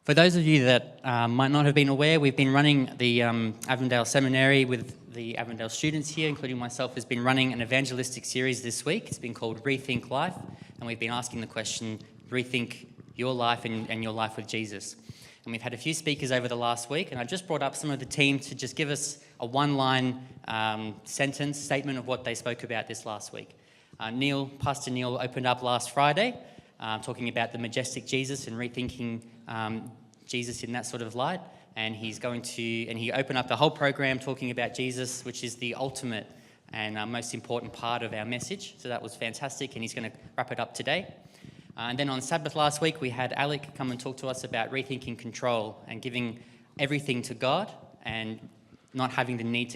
For those of you that might not have been aware, we've been running the Avondale Seminary with the Avondale students here, including myself, has been running an evangelistic series this week. It's been called Rethink Life, and we've been asking the question, rethink your life and your life with Jesus. And we've had a few speakers over the last week, and I just brought up some of the team to just give us a one-line statement of what they spoke about this last week. Pastor Neil opened up last Friday, talking about the majestic Jesus and rethinking Jesus in that sort of light. And he opened up the whole program talking about Jesus, which is the ultimate and most important part of our message. So that was fantastic, and he's going to wrap it up today. And then on Sabbath last week, we had Alec come and talk to us about rethinking control and giving everything to God and not having the need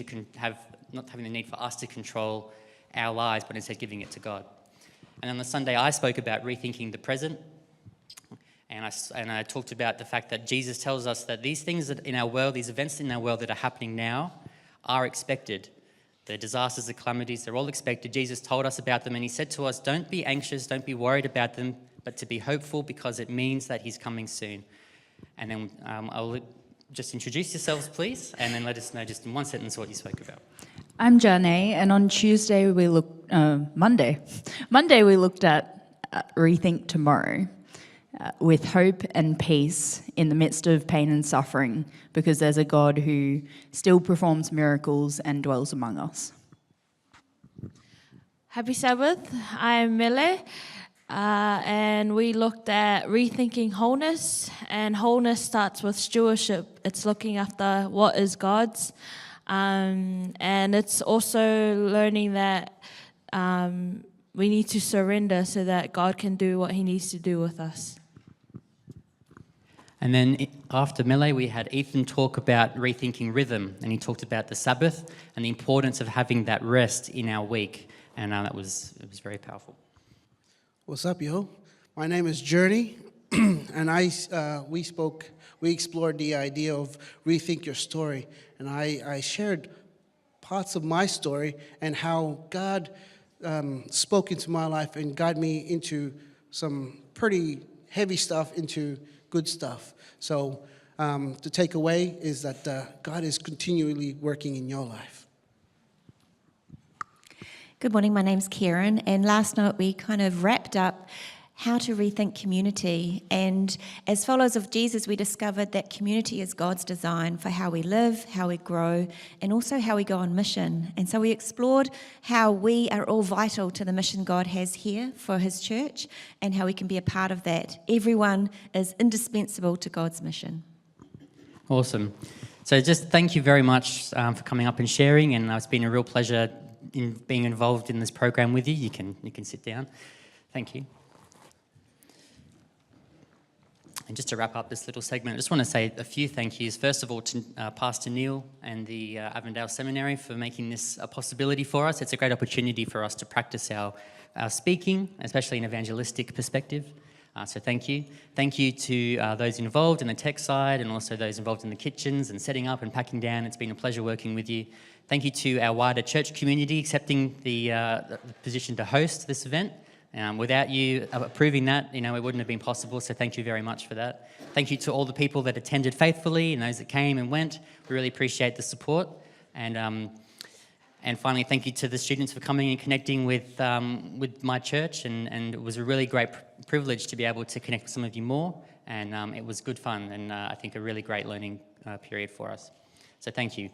for us to control our lives, but instead giving it to God. And on the Sunday, I spoke about rethinking the present. And I talked about the fact that Jesus tells us that these things that in our world, these events in our world that are happening now are expected. The disasters, the calamities, they're all expected. Jesus told us about them, and he said to us, don't be anxious, don't be worried about them, but to be hopeful, because it means that he's coming soon. And then I'll just introduce yourselves, please, and then let us know just in one sentence what you spoke about. I'm Janae, and on Monday we looked at Rethink Tomorrow. With hope and peace in the midst of pain and suffering, because there's a God who still performs miracles and dwells among us. Happy Sabbath, I'm Mele, and we looked at rethinking wholeness, and wholeness starts with stewardship. It's looking after what is God's, and it's also learning that we need to surrender so that God can do what he needs to do with us. And then after Mele, we had Ethan talk about rethinking rhythm, and he talked about the Sabbath and the importance of having that rest in our week, and it was very powerful. What's up, yo? My name is Journey, and we explored the idea of rethink your story, and I shared parts of my story and how God spoke into my life and guided me into some pretty heavy stuff into good stuff. So the takeaway is that God is continually working in your life. Good morning, my name's Karen, and last night we kind of wrapped up how to rethink community. And as followers of Jesus, we discovered that community is God's design for how we live, how we grow, and also how we go on mission. And so we explored how we are all vital to the mission God has here for his church and how we can be a part of that. Everyone is indispensable to God's mission. Awesome. So just thank you very much for coming up and sharing, and it's been a real pleasure in being involved in this program with you. You can sit down. Thank you. And just to wrap up this little segment, I just want to say a few thank yous. First of all, to Pastor Neil and the Avondale Seminary for making this a possibility for us. It's a great opportunity for us to practice our speaking, especially in evangelistic perspective. So thank you. Thank you to those involved in the tech side and also those involved in the kitchens and setting up and packing down. It's been a pleasure working with you. Thank you to our wider church community accepting the position to host this event. Without you approving that, it wouldn't have been possible, so thank you very much for that. Thank you to all the people that attended faithfully and those that came and went. We really appreciate the support. And finally, thank you to the students for coming and connecting with my church, and it was a really great privilege to be able to connect with some of you more, and it was good fun, and I think a really great learning period for us. So thank you.